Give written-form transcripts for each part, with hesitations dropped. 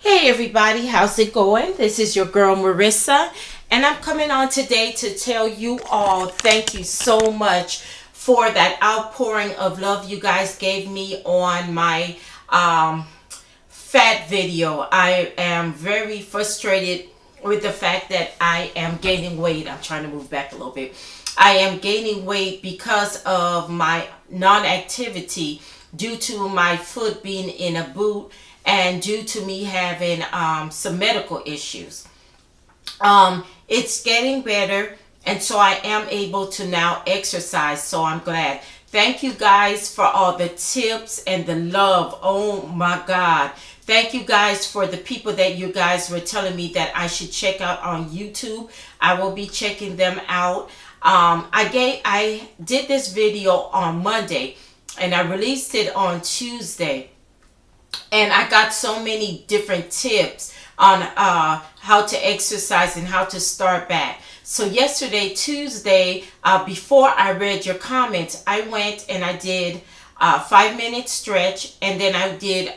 Hey everybody, how's it going? This is your girl Marissa, and I'm coming on today to tell you all thank you so much for that outpouring of love you guys gave me on my fat video. I am very frustrated with the fact that I am gaining weight. I'm trying to move back a little bit. I am gaining weight because of my non-activity due to my foot being in a boot and due to me having some medical issues. It's getting better, and so I am able to now exercise, so I'm glad. Thank you guys for all the tips and the love. Oh my God. Thank you guys for the people that you guys were telling me that I should check out on YouTube. I will be checking them out. I did this video on Monday and I released it on Tuesday. And I got so many different tips on how to exercise and how to start back. So yesterday, Tuesday, before I read your comments, I went and I did a 5-minute stretch, and then I did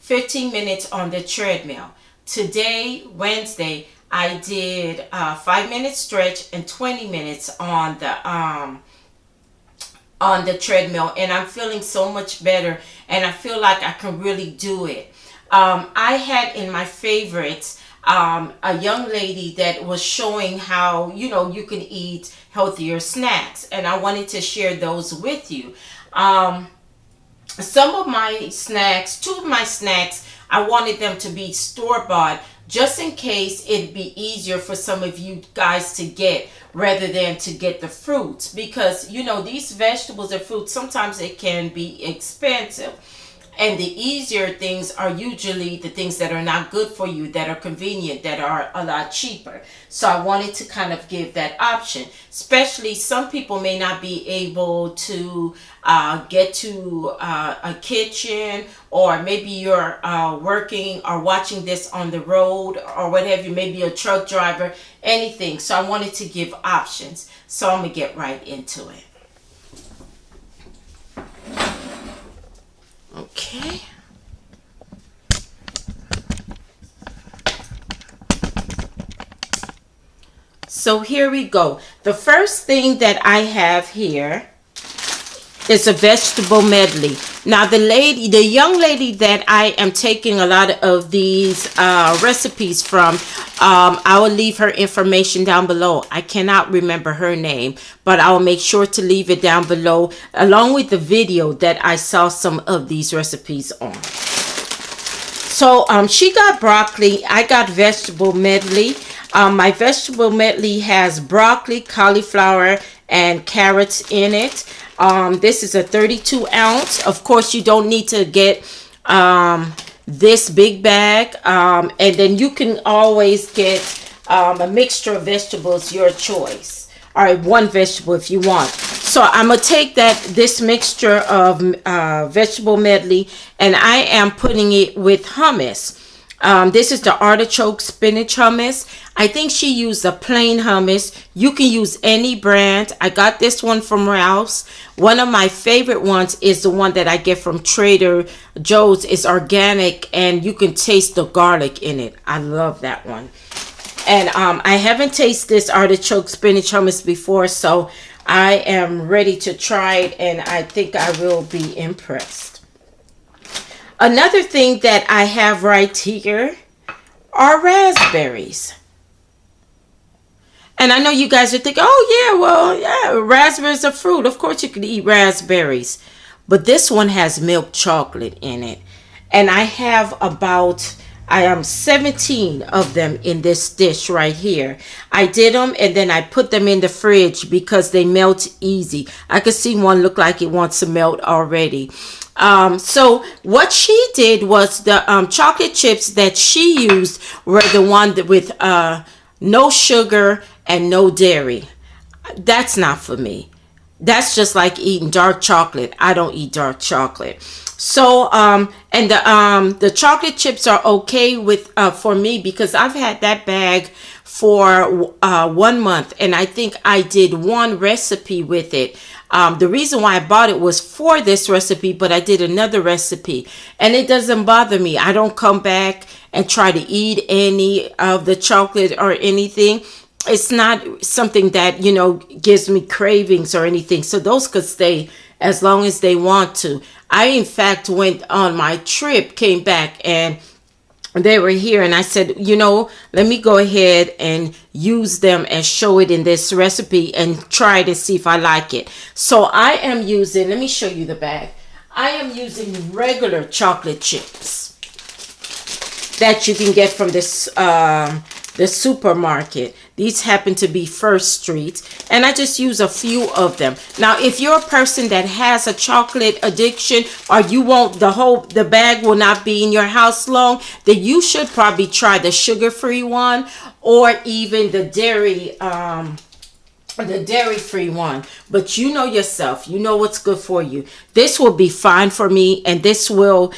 15 minutes on the treadmill. Today, Wednesday, I did a 5-minute stretch and 20 minutes on the treadmill, and I'm feeling so much better, and I feel like I can really do it. I had in my favorites a young lady that was showing how you can eat healthier snacks, and I wanted to share those with you. Some of my snacks, two of my snacks, I wanted them to be store-bought just in case it'd be easier for some of you guys to get rather than to get the fruits, because these vegetables and fruits, sometimes it can be expensive, and the easier things are usually the things that are not good for you, that are convenient, that are a lot cheaper. So I wanted to kind of give that option, especially some people may not be able to get to a kitchen, or maybe you're working or watching this on the road or what have you, maybe a truck driver, anything. So I wanted to give options. So I'm going to get right into it. Okay. So here we go. The first thing that I have here is a vegetable medley. Now the young lady that I am taking a lot of these recipes from, I will leave her information down below. I cannot remember her name, but I'll make sure to leave it down below along with the video that I saw some of these recipes on. So she got broccoli, I got vegetable medley. My vegetable medley has broccoli, cauliflower, and carrots in it. This is a 32 ounce. Of course, you don't need to get this big bag. And then you can always get a mixture of vegetables, your choice. All right, one vegetable if you want. So I'm going to take this mixture of vegetable medley, and I am putting it with hummus. This is the artichoke spinach hummus. I think she used a plain hummus. You can use any brand. I got this one from Ralph's. One of my favorite ones is the one that I get from Trader Joe's. It's organic, and you can taste the garlic in it. I love that one. And I haven't tasted this artichoke spinach hummus before, so I am ready to try it, and I think I will be impressed. Another thing that I have right here are raspberries. And I know you guys are thinking, oh yeah, well, yeah, raspberries are fruit. Of course you can eat raspberries. But this one has milk chocolate in it. And I have about 17 of them in this dish right here. I did them and then I put them in the fridge because they melt easy. I could see one look like it wants to melt already. So what she did was the chocolate chips that she used were the one that with no sugar and no dairy. That's not for me. That's just like eating dark chocolate. I don't eat dark chocolate. So and the chocolate chips are okay with for me because I've had that bag for 1 month, and I think I did one recipe with it. The reason why I bought it was for this recipe, but I did another recipe, and it doesn't bother me. I don't come back and try to eat any of the chocolate or anything. It's not something that, you know, gives me cravings or anything. So those could stay as long as they want to. I, in fact, went on my trip, came back, and they were here, and I said, you know, let me go ahead and use them and show it in this recipe and try to see if I like it. So I am using, let me show you the bag. I am using regular chocolate chips that you can get from this the supermarket. These happen to be First Street, and I just use a few of them. Now, if you're a person that has a chocolate addiction, or you won't, the bag will not be in your house long, then you should probably try the sugar-free one, or even the dairy-free one. But you know yourself, you know what's good for you. This will be fine for me, and this will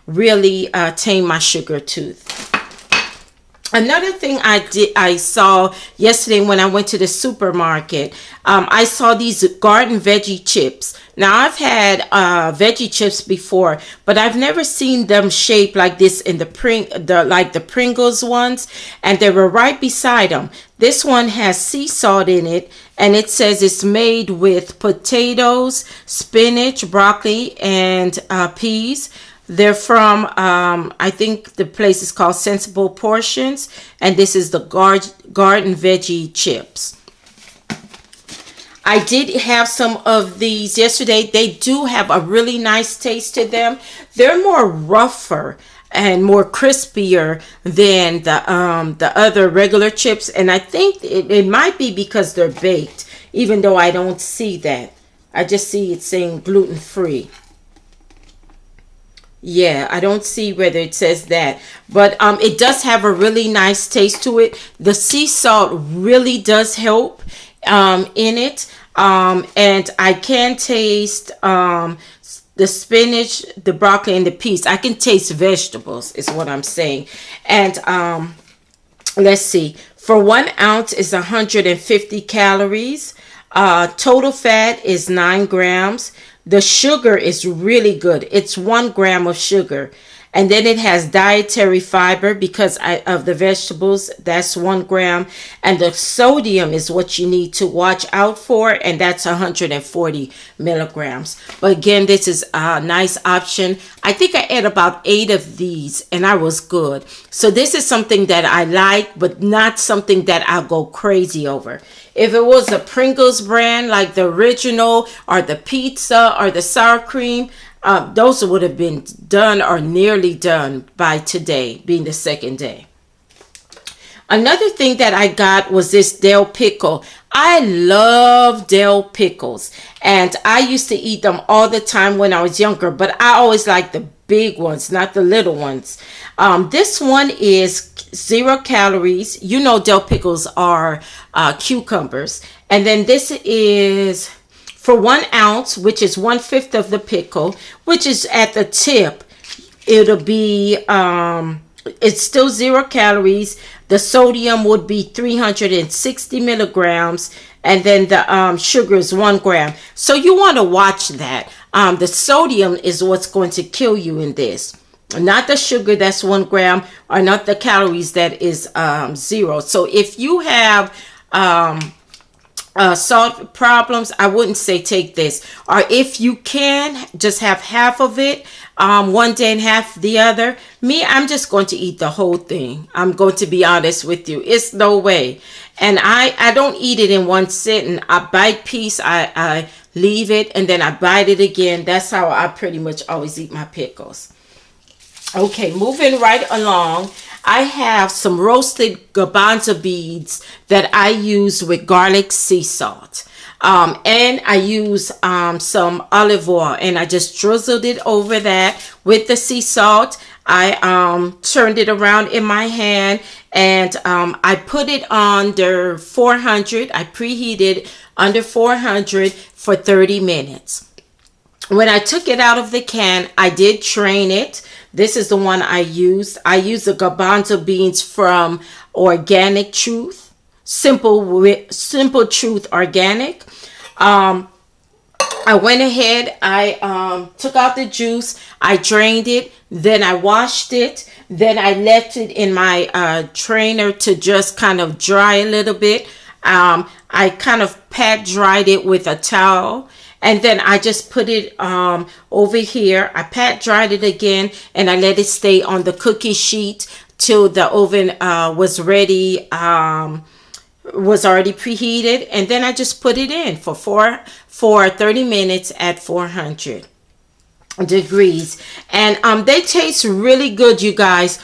really tame my sugar tooth. Another thing I saw yesterday when I went to the supermarket, I saw these garden veggie chips. Now, I've had veggie chips before, but I've never seen them shaped like this in the Pringles ones, and they were right beside them. This one has sea salt in it, and it says it's made with potatoes, spinach, broccoli, and peas. They're from, I think the place is called Sensible Portions, and this is the garden veggie chips. I did have some of these yesterday. They do have a really nice taste to them. They're more rougher and more crispier than the other regular chips, and I think it might be because they're baked, even though I don't see that. I just see it saying gluten-free. Yeah, I don't see whether it says that, but it does have a really nice taste to it. The sea salt really does help in it, and I can taste the spinach, the broccoli, and the peas. I can taste vegetables is what I'm saying. And let's see, for 1 ounce is 150 calories. Total fat is 9 grams. The sugar is really good. It's 1 gram of sugar. And then it has dietary fiber because of the vegetables. That's 1 gram. And the sodium is what you need to watch out for. And that's 140 milligrams. But again, this is a nice option. I think I ate about 8 of these and I was good. So this is something that I like, but not something that I'll go crazy over. If it was a Pringles brand, like the original or the pizza or the sour cream, those would have been done or nearly done by today, being the second day. Another thing that I got was this dill pickle. I love dill pickles, and I used to eat them all the time when I was younger, but I always liked the big ones, not the little ones. This one is 0 calories. You know dill pickles are cucumbers. And then this is for 1 ounce, which is 1/5 of the pickle, which is at the tip. It'll be, it's still 0 calories. The sodium would be 360 milligrams. And then the sugar is 1 gram. So you want to watch that. The sodium is what's going to kill you in this. Not the sugar, that's 1 gram, or not the calories, that is 0. So if you have salt problems, I wouldn't say take this. Or if you can, just have half of it one day and half the other. Me, I'm just going to eat the whole thing. I'm going to be honest with you. It's no way. And I don't eat it in one sitting. I bite piece, I leave it, and then I bite it again. That's how I pretty much always eat my pickles. Okay, moving right along, I have some roasted garbanzo beans that I use with garlic sea salt. And I use some olive oil, and I just drizzled it over that with the sea salt. I turned it around in my hand, and I put it under 400. I preheated under 400 for 30 minutes. When I took it out of the can, I did drain it. This is the one I used. I used the garbanzo beans from Organic Truth, Simple Truth Organic. I went ahead, I took out the juice, I drained it, then I washed it, then I left it in my trainer to just kind of dry a little bit. I kind of pat dried it with a towel, and then I just put it over here. I pat dried it again, and I let it stay on the cookie sheet till the oven was ready, was already preheated, and then I just put it in for 30 minutes at 400 degrees, and they taste really good, you guys.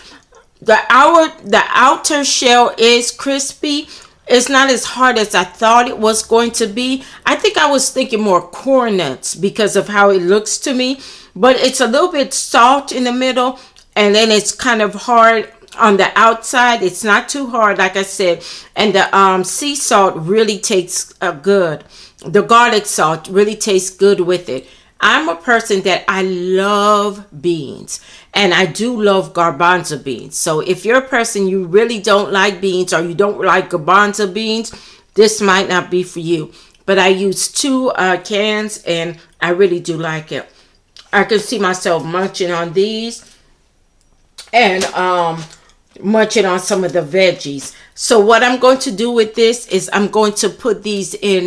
The outer shell is crispy. It's not as hard as I thought it was going to be. I think I was thinking more corn nuts because of how it looks to me, but it's a little bit soft in the middle, and then it's kind of hard on the outside. It's not too hard, like I said, and the sea salt really tastes good. The garlic salt really tastes good with it. I'm a person that I love beans, and I do love garbanzo beans. So if you're a person you really don't like beans, or you don't like garbanzo beans, this might not be for you. But I use 2 cans, and I really do like it. I can see myself munching on these, and munching on some of the veggies. So what I'm going to do with this is I'm going to put these in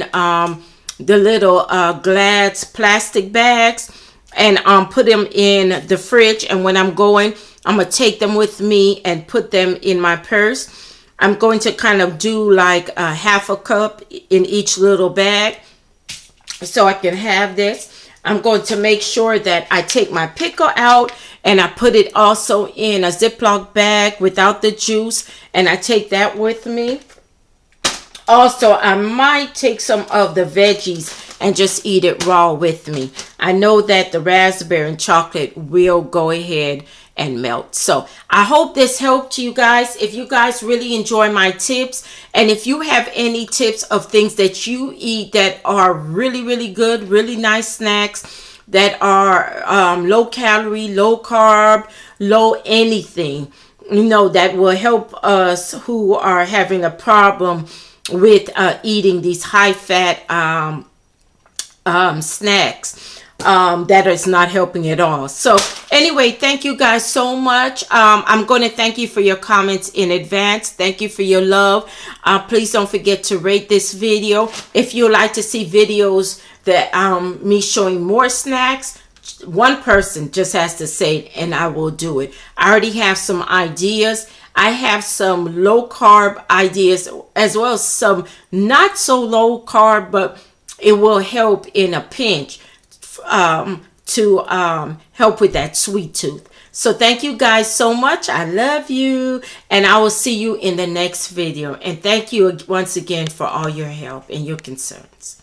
the little Glad's plastic bags, and put them in the fridge. And when I'm going, I'm gonna take them with me and put them in my purse. I'm going to kind of do like a half a cup in each little bag so I can have this. I'm going to make sure that I take my pickle out, and I put it also in a Ziploc bag without the juice, and I take that with me. Also, I might take some of the veggies and just eat it raw with me. I know that the raspberry and chocolate will go ahead and melt. So I hope this helped you guys. If you guys really enjoy my tips, and if you have any tips of things that you eat that are really, really good, really nice snacks that are low calorie, low carb, low anything, you know, that will help us who are having a problem with eating these high fat snacks that is not helping at all. So anyway, thank you guys so much. I'm going to thank you for your comments in advance. Thank you for your love. Please don't forget to rate this video. If you like to see videos that me showing more snacks, one person just has to say it, and I will do it. I already have some ideas. I have some low carb ideas, as well as some not so low carb, but it will help in a pinch to help with that sweet tooth. So thank you guys so much. I love you, and I will see you in the next video. And thank you once again for all your help and your concerns.